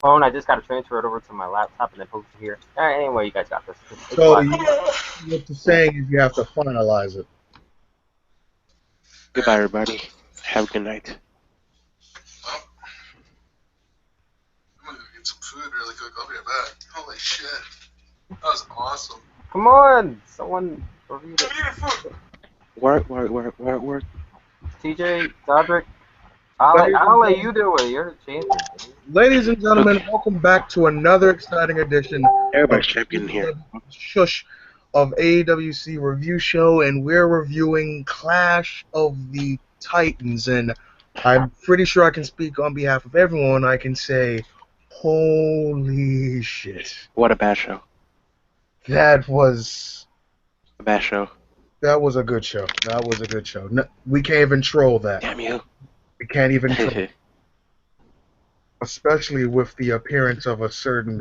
phone. I just got to transfer it over to my laptop and then post it here. All right, anyway, you guys got this. It's So fine. what you're saying is you have to finalize it. Goodbye, everybody. Have a good night. Well, I'm gonna go get some food really quick. I'll be right back. Holy shit. That was awesome. Come on, someone review Come it. eat food. Work. TJ, Roderick, I'll let you do it. You're the champion. Ladies and gentlemen, welcome back to another exciting edition Everybody's champion here. Shush of AWC review show, and we're reviewing Clash of the Titans. And I'm pretty sure I can speak on behalf of everyone. I can say, holy shit. What a bad show. That was A bad show. a good show. That was a good show. No, we can't even troll that. Damn you. We can't even troll. Especially with the appearance of a certain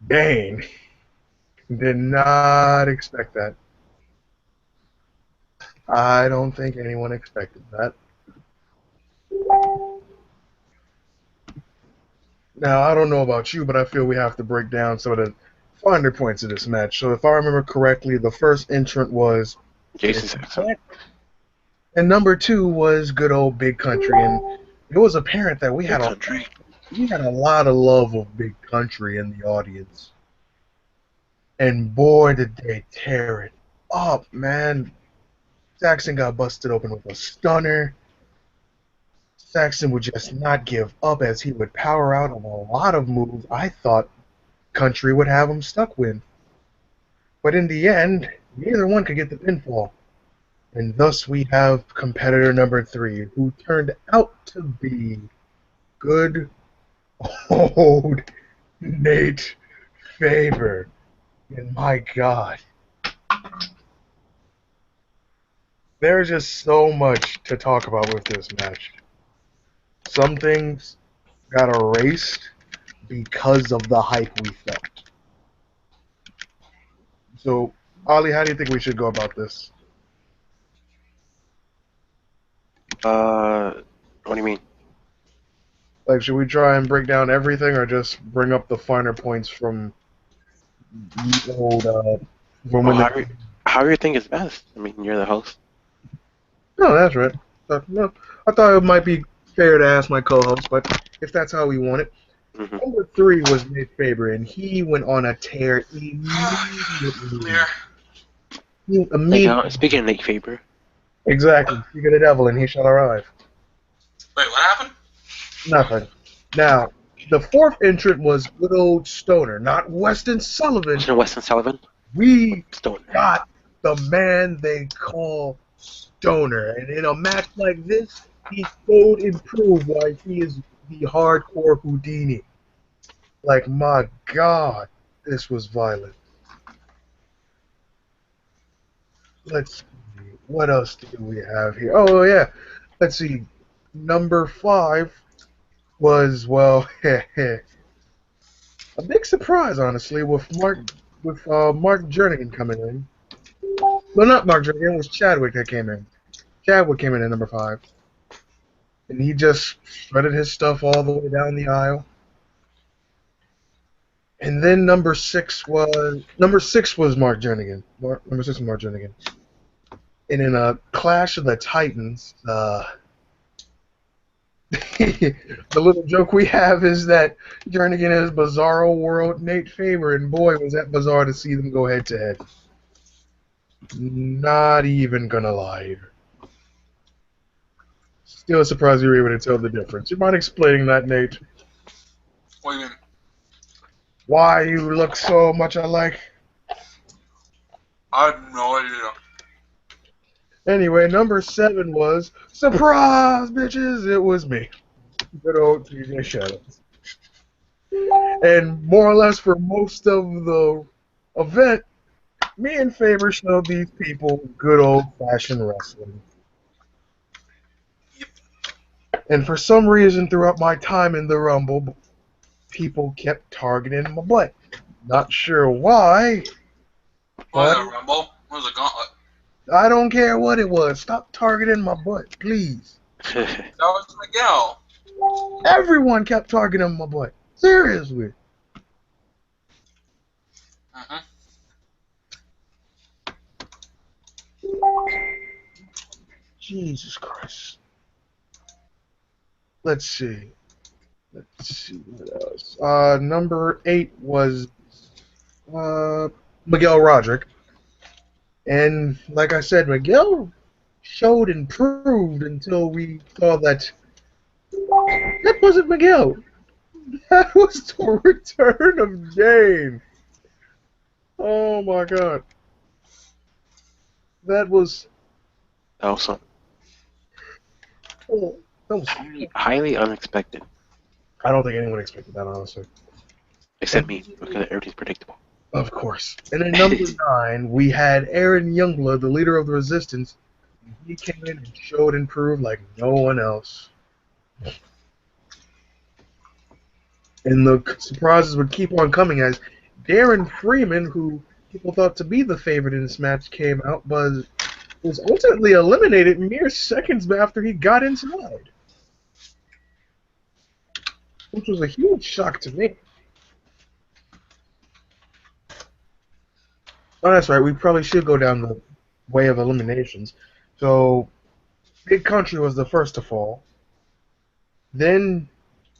Bane. Did not expect that. I don't think anyone expected that. Now, I don't know about you, but I feel we have to break down some of the finer points of this match. So if I remember correctly, the first entrant was Jason Saxon. and number 2 was good old Big Country. And it was apparent that we had a lot of love of Big Country in the audience. And boy, did they tear it up, man. Saxon got busted open with a stunner. Saxon would just not give up as he would power out of a lot of moves I thought Country would have him stuck with. But in the end, neither one could get the pinfall. And thus we have competitor number 3, who turned out to be good old Nate Faber. And my God. There's just so much to talk about with this match. Some things got erased because of the hype we felt. So, Ollie, how do you think we should go about this? What do you mean? Like, should we try and break down everything, or just bring up the finer points from the old, from when How you think is best? I mean, you're the host. No, that's right. No, I thought it might be fair to ask my co-host, but if that's how we want it. Mm-hmm. Number 3 was Nate Faber, and he went on a tear immediately. Speaking of Nate Faber. Exactly. Speak of the devil, and he shall arrive. Wait, what happened? Nothing. Now, the 4th entrant was good old Stoner, not Weston Sullivan. Weston Sullivan? We Stoner. got the man they call Stoner, and in a match like this, he so improved why he is the hardcore Houdini. Like, my God, this was violent. Let's see, what else do we have here? Oh, yeah, let's see. Number 5 was, well, a big surprise, honestly, with Mark Jernigan coming in. Well, not Mark Jernigan, it was Chadwick that came in. Chadwick came in at number 5. And he just shredded his stuff all the way down the aisle. And then number 6 was Mark Jernigan. Number 6 was Mark Jernigan. And in a Clash of the Titans, the little joke we have is that Jernigan is Bizarro World Nate Faber, and boy, was that bizarre to see them go head to head. Not even gonna lie here. Still surprised you were able to tell the difference. You mind explaining that, Nate? What do you mean? Why you look so much alike? I have no idea. Anyway, number 7 was surprise, bitches. It was me, good old TJ Shadows. And more or less for most of the event, me and Faber showed these people good old-fashioned wrestling. And for some reason, throughout my time in the Rumble, people kept targeting my butt. Not sure why. What was a Rumble? What was a gauntlet? I don't care what it was. Stop targeting my butt, please. That was Miguel. Everyone kept targeting my boy. Seriously. Mhm. Jesus Christ. Let's see. Let's see what else. Number 8 was Miguel Roderick. And like I said, Miguel showed and proved until we saw that that wasn't Miguel. That was the return of Jane. Oh my god. That was Also, oh, that was highly unexpected. I don't think anyone expected that, honestly. Except And me, because everything's predictable. of course. And then number 9, we had Aaron Youngblood, the leader of the Resistance. He came in and showed and proved like no one else. And the surprises would keep on coming as Darren Freeman, who people thought to be the favorite in this match, came out, but was ultimately eliminated mere seconds after he got inside. Which was a huge shock to me. Oh, that's right. We probably should go down the way of eliminations. So, Big Country was the first to fall. Then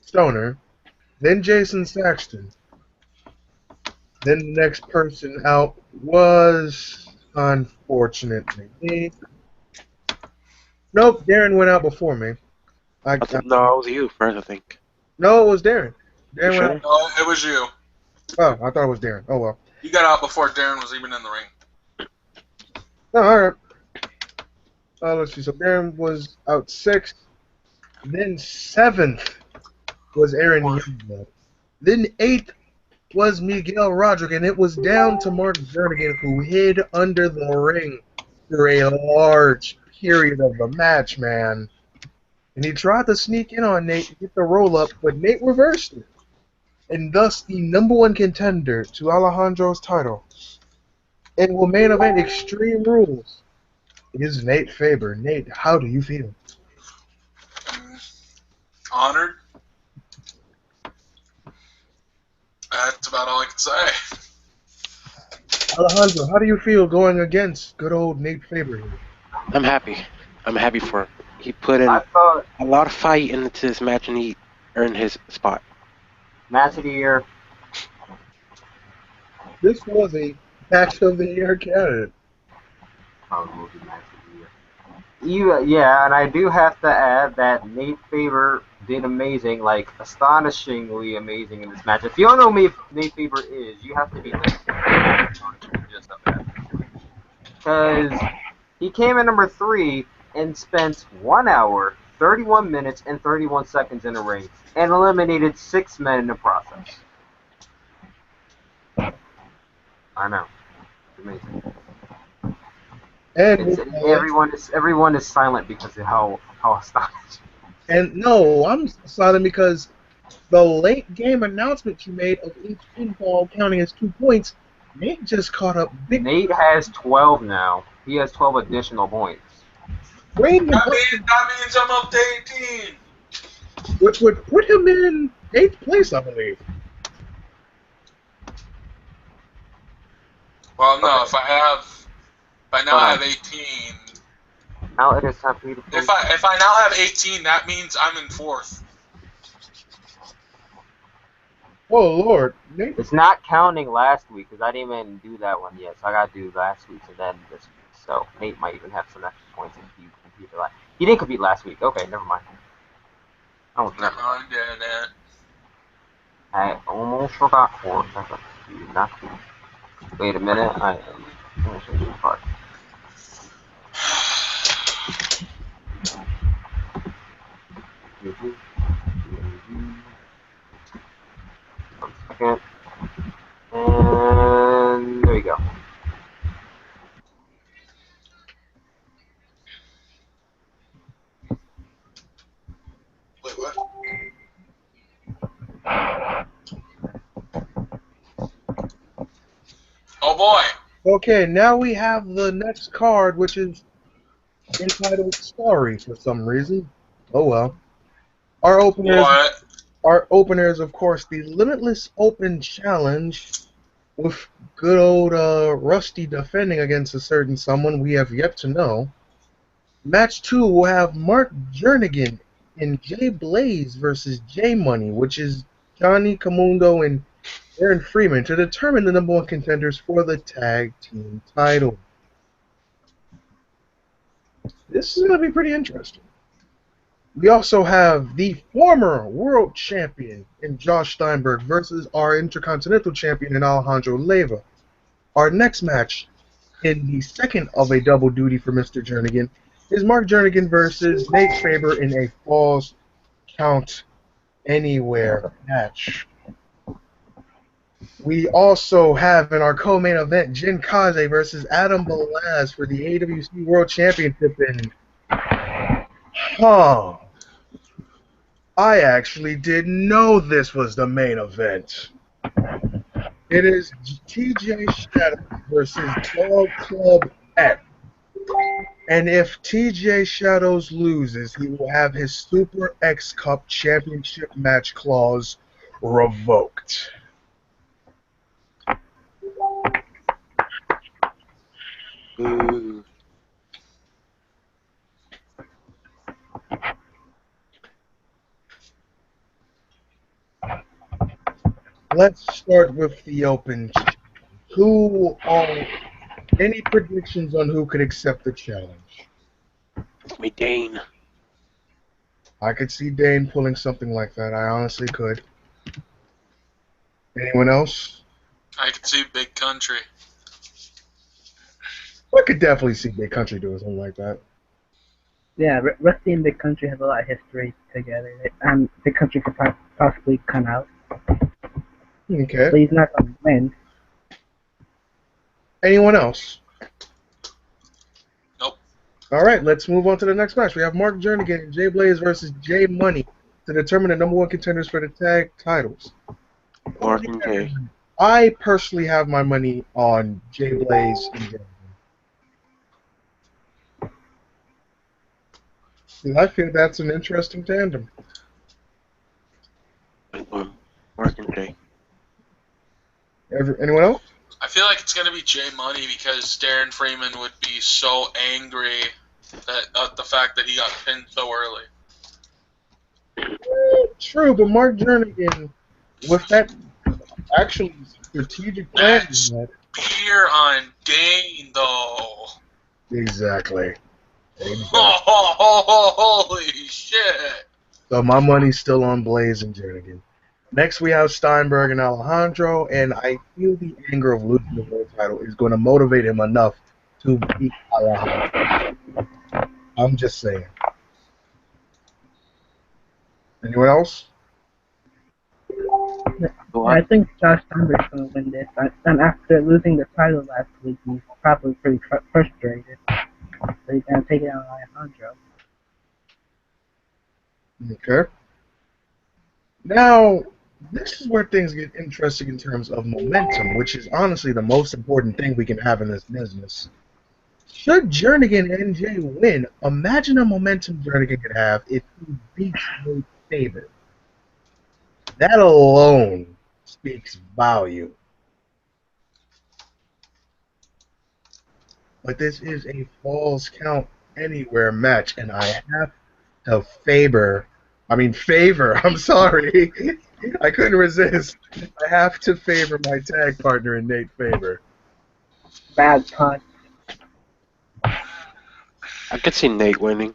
Stoner. Then Jason Saxton. Then the next person out was, unfortunately, me. Nope, Darren went out before me. No, it was you first, I think. No, it was Darren. You Darren went sure? out. No, it was you. Oh, I thought it was Darren. Oh well. You got out before Darren was even in the ring. No, all right. Let's see. So Darren was out 6th. Then 7th was Aaron Youngblood. Then 8th was Miguel Roderick, and it was down to Mark Jernigan, who hid under the ring for a large period of the match, man. And he tried to sneak in on Nate to get the roll up, but Nate reversed it. And thus the number 1 contender to Alejandro's title and will main event Extreme Rules is Nate Faber. Nate, how do you feel? Honored. That's about all I can say. Alejandro, how do you feel going against good old Nate Faber here? I'm happy. I'm happy for him. He put in I thought a lot of fight into this match, and he earned his spot. match of the year. This was a match of the year candidate. Probably will be match of the year. Yeah, and I do have to add that Nate Faber did amazing, like astonishingly amazing in this match. If you don't know who Nate Faber is, you have to be listening to just of that. Because he came in number 3 and spent 1 hour, 31 minutes, and 31 seconds in the ring, and eliminated 6 men in the process. I know. It's amazing. And Everyone is silent because of how astonished. and no, I'm silent because the late game announcement you made of each pinfall counting as 2 points, Nate just caught up big. Nate has 12 now. He has 12 additional points. Bring him That up, means I'm up to 18. which would put him in 8th place, I believe. Well, no, if I now have 18. Now it is time for me to play. If I now have 18, that means I'm in 4th. Oh Lord, Nate. It's not counting last week because I didn't even do that one yet. So I got to do last week's and then this week. So Nate might even have some extra points if you compete last. He didn't compete last week. Okay, never mind. I almost No, forgot. I didn't. I almost forgot for a second. You did not compete. Wait a minute. I am finishing this part. One second. And there you go. Wait, what? Oh boy. Okay, now we have the next card, which is entitled Sorry for some reason. Oh well. Our openers, What? our opener is of course the Limitless Open Challenge with good old Rusty defending against a certain someone we have yet to know. Match 2 will have Mark Jernigan and Jay Blaze versus J Money, which is Johnny Camundo and Aaron Freeman, to determine the number 1 contenders for the tag team title. This is going to be pretty interesting. We also have the former world champion in Josh Steinberg versus our intercontinental champion in Alejandro Leyva. Our next match, in the second of a double duty for Mr. Jernigan, is Mark Jernigan versus Nate Faber in a Falls Count Anywhere match. We also have in our co-main event Jin Kaze versus Adam Balaz for the AWC World Championship in... I actually didn't know this was the main event. It is TJ Shadows versus Dog Club X. And if TJ Shadows loses, he will have his Super X Cup Championship match clause revoked. Ooh. Let's start with the open. Who are any predictions on who could accept the challenge? Me, Dane. I could see Dane pulling something like that. I honestly could. Anyone else? I could see Big Country. I could definitely see Big Country doing something like that. Yeah, Rusty and Big Country have a lot of history together. Big Country could possibly come out. Okay. But he's not going to win. Anyone else? Nope. All right, let's move on to the next match. We have Mark Jernigan and Jay Blaze versus Jay Money to determine the number 1 contenders for the tag titles. Mark and Jay. I personally have my money on Jay Blaze and Jernigan. I feel that's an interesting tandem. Mark and Jay. Anyone else? I feel like it's gonna be Jay Money because Darren Freeman would be so angry that the fact that he got pinned so early. True, but Mark Jernigan, with that actually strategic plan, That's beer on Dane though. exactly. Holy shit! So my money's still on Blaze and Jernigan. Next, we have Steinberg and Alejandro, and I feel the anger of losing the world title is going to motivate him enough to beat Alejandro. I'm just saying. Anyone else? I think Josh Steinberg's going to win this. And after losing the title last week, he's probably pretty frustrated. So he's going to take it out on Alejandro. Okay. Now, this is where things get interesting in terms of momentum, which is honestly the most important thing we can have in this business. Should Jernigan and Jay win, imagine the momentum Jernigan could have if he beats Nate Faber. That alone speaks volume. But this is a Falls Count Anywhere match, and I have to favor, I'm sorry. I couldn't resist. I have to favor my tag partner in Nate Faber. Bad pun. I could see Nate winning.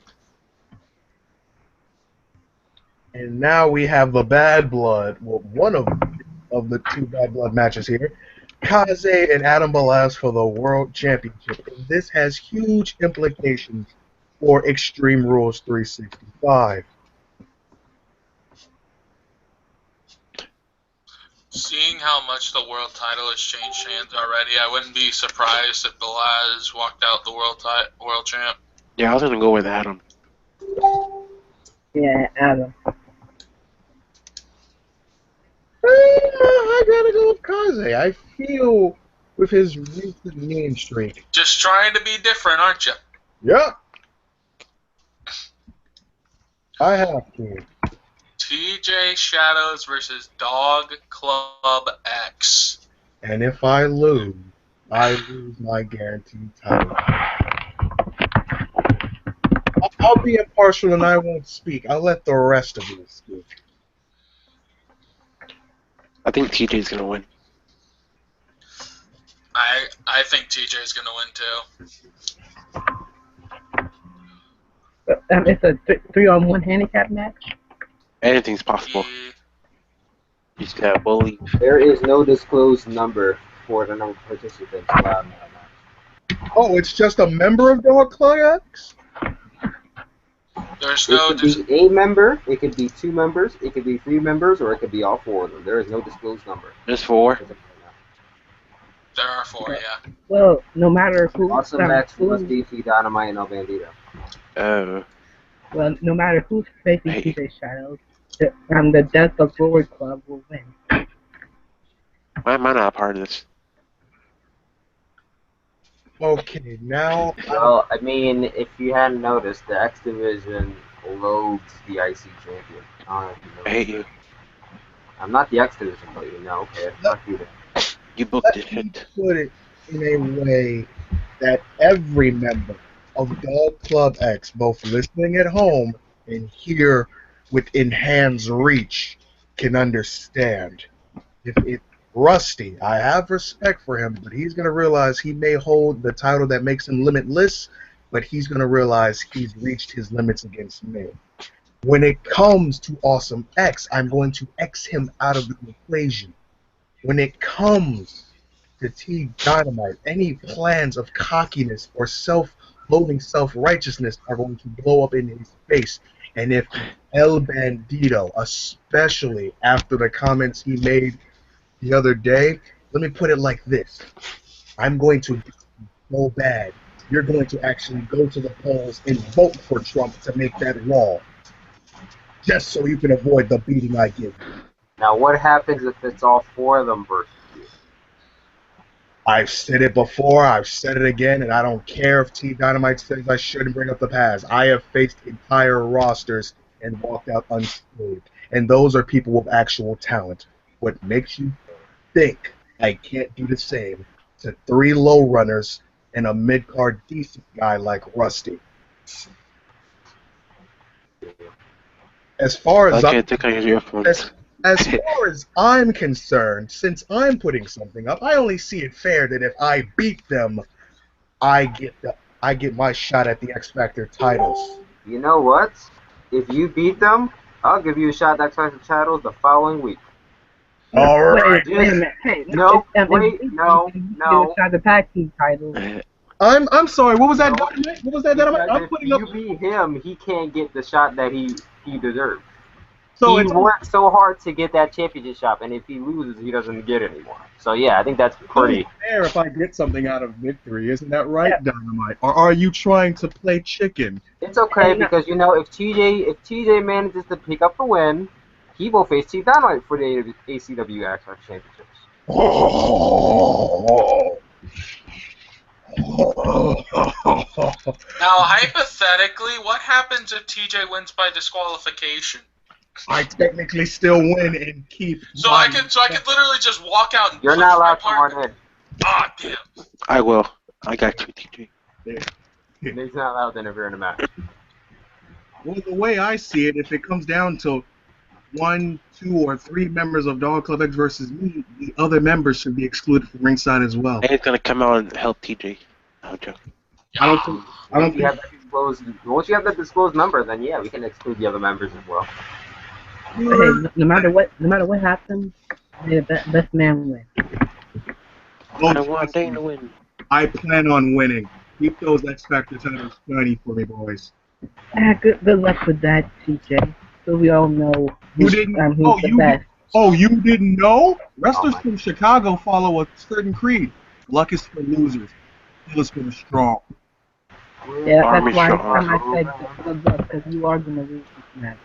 And now we have the Bad Blood, well, one of the 2 Bad Blood matches here. Kaze and Adam Balaz for the World Championship. And this has huge implications for Extreme Rules 365. Seeing how much the world title has changed hands already, I wouldn't be surprised if Balaz walked out the world champ. Yeah, I was gonna go with Adam. Yeah, Adam. I gotta go with Kaze. I feel with his recent mean streak. Just trying to be different, aren't you? Yep. I have to. TJ Shadows versus Dog Club X. And if I lose my guaranteed title. I'll be impartial and I won't speak. I'll let the rest of you speak. I think TJ's gonna win. I think TJ's gonna win too. It's a 3-on-1 handicap match. Anything's possible. You just gotta believe. There is no disclosed number for the number of participants allowed in that match. Oh, it's just a member of Dog Club X? There's It no. could be a member, it could be 2 members, it could be 3 members, or it could be all 4 of them. There is no disclosed number. There's 4. There are 4, yeah. Well, no matter who. Awesome Max was DC Dynamite and El Bandito. Oh. Well, no matter who's facing Hey. TJ Shadows, the Death of Forward Club will win. Why am I not a part of this? Okay, now Well, I mean, if you hadn't noticed, the X Division loathes the IC champion. I don't know if you know. I hate you. I'm not the X Division, but you know, okay, fuck you then. You booked let it. me put it in a way that every member of Dog Club X, both listening at home and here within hand's reach, can understand. If Rusty, I have respect for him, but he's going to realize he may hold the title that makes him limitless, but he's going to realize he's reached his limits against me. When it comes to Awesome X, I'm going to X him out of the equation. When it comes to T Dynamite, any plans of cockiness or self-loathing self-righteousness are going to blow up in his face. And if El Bandito, especially after the comments he made the other day, let me put it like this. I'm going to get so bad. You're going to actually go to the polls and vote for Trump to make that law. Just so you can avoid the beating I give you. Now, what happens if it's all 4 of them versus you? I've said it before, I've said it again, and I don't care if T Dynamite says I shouldn't bring up the past. I have faced entire rosters and walked out unscathed. And those are people with actual talent. What makes you think I can't do the same to 3 low runners and a mid-card decent guy like Rusty? As far as I can't take out your earphones. As far as I'm concerned, since I'm putting something up, I only see it fair that if I beat them, I get my shot at the X Factor titles. You know what? If you beat them, I'll give you a shot at X Factor titles the following week. All right. Wait a minute. Hey, No, wait, no. Shot the tag team title. I'm sorry. What was that? No. Dynamite? What was that? Dynamite? I'm If putting up. you beat him, he can't get the shot that he deserves. So he it's worked so hard to get that championship shot, and if he loses, he doesn't get it anymore. So yeah, I think that's pretty. fair if I get something out of victory, isn't that right, Dynamite? Or are you trying to play chicken? It's okay because you know if TJ manages to pick up the win, he will face T Dynamite for the ACW X Factor Championships. Now, hypothetically, what happens if TJ wins by disqualification? I technically still win and keep. So I could literally just walk out and You're punch not my allowed to partner. run in. Ah, damn. I will. I got you, TJ. He's not allowed to interfere in the match. Well, the way I see it, if it comes down to 1, 2, or 3 members of Dog Club X versus me, the other members should be excluded from ringside as well. And it's gonna come out and help TJ. No joke. I don't think. Once you have that disclosed number, then yeah, we can exclude the other members as well. Hey, no matter what happens, may the best man win. I want Dane to win. I plan on winning. Keep those X Factor titles shiny for me, boys. Good luck with that, TJ. So we all know You who's, didn't. who's the best. You didn't know? Wrestlers my from Chicago follow a certain creed. Luck is for losers. Skill is for the strong. Yeah, Army that's why strong. I said good luck, because you are going to lose this match.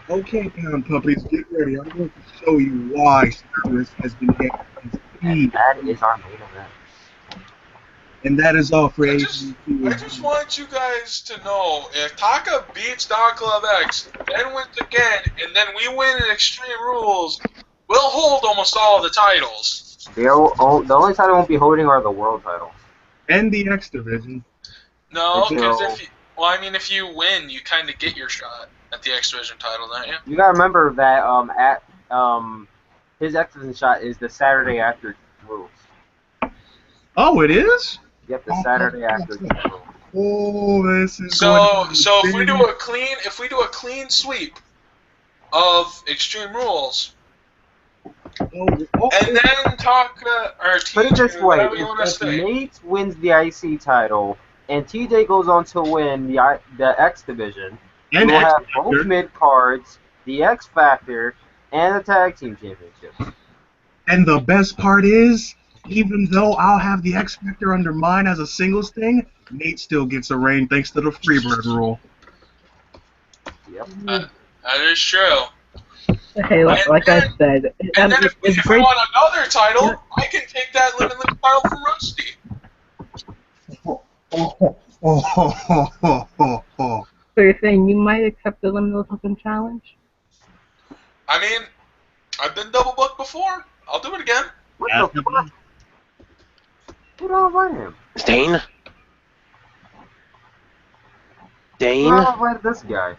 Okay, Pound Puppies, get ready. I'm going to show you why Cyrus has been hit with his speed. That is our main event. And that is all for I AWC. just want you guys to know, if Taka beats Dog Club X, then wins again, and then we win in Extreme Rules, we'll hold almost all the titles. The only title won't be holding are the world titles. And the X Division. No, because No. if you win, you kind of get your shot at the X Division title, don't you? You gotta remember that his X Division shot is the Saturday after rules. Oh, it is? Yep, the Saturday after rules. Oh, this is So going to be if we big. do a clean sweep of Extreme Rules, Oh, and then talk or Put it this TJ, way: whatever you want to if say. Nate wins the IC title and TJ goes on to win the X Division, and we will X have both Factor. mid cards, the X Factor, and the Tag Team Championships. And the best part is, even though I'll have the X Factor under mine as a singles thing, Nate still gets a reign thanks to the Freebird rule. Yep. That is true. Hey, like I said, And then if I great. want another title, I can take that limitless title from Rusty. Oh. So you're saying you might accept the Limitless Open Challenge? I mean, I've been double booked before. I'll do it again. What the fuck? Who don't invite him? Dane? Who Dane? don't invite this guy?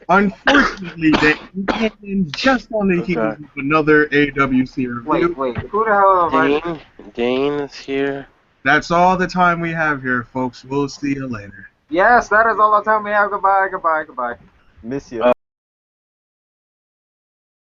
Unfortunately, they came in just on the heels of another AWC review. Wait, who the hell invited? Dane is here. That's all the time we have here, folks. We'll see you later. Yes, that is all the time we have. Goodbye. Miss you.